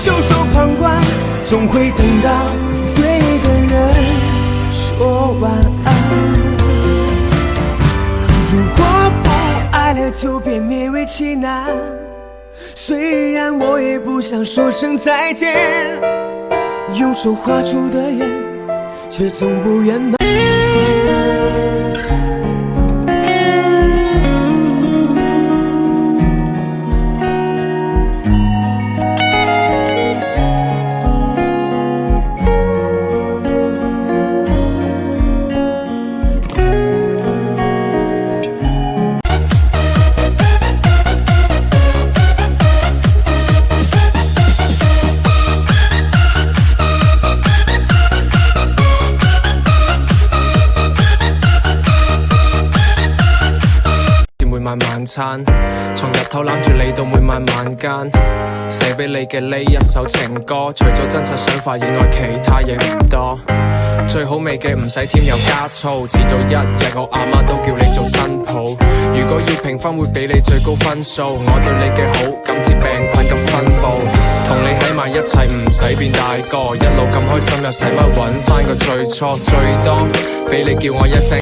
袖手旁观，总会等到对的人说晚安。如果不爱了，就别勉为其难。虽然我也不想说声再见，用手画出的圆，却从不圆满。晚餐從日頭攬住你到每晚晚間，寫俾你嘅呢一首情歌，除咗真實想法以外，其他嘢唔多。最好味嘅唔使添油加醋，遲早一日我阿媽都叫你做新抱。如果要評分會俾你最高分數，我對你嘅好感似病菌咁分佈，同你喺埋一齊唔使變大個，一路咁開心又使乜揾返個最初，最多俾你叫我一聲。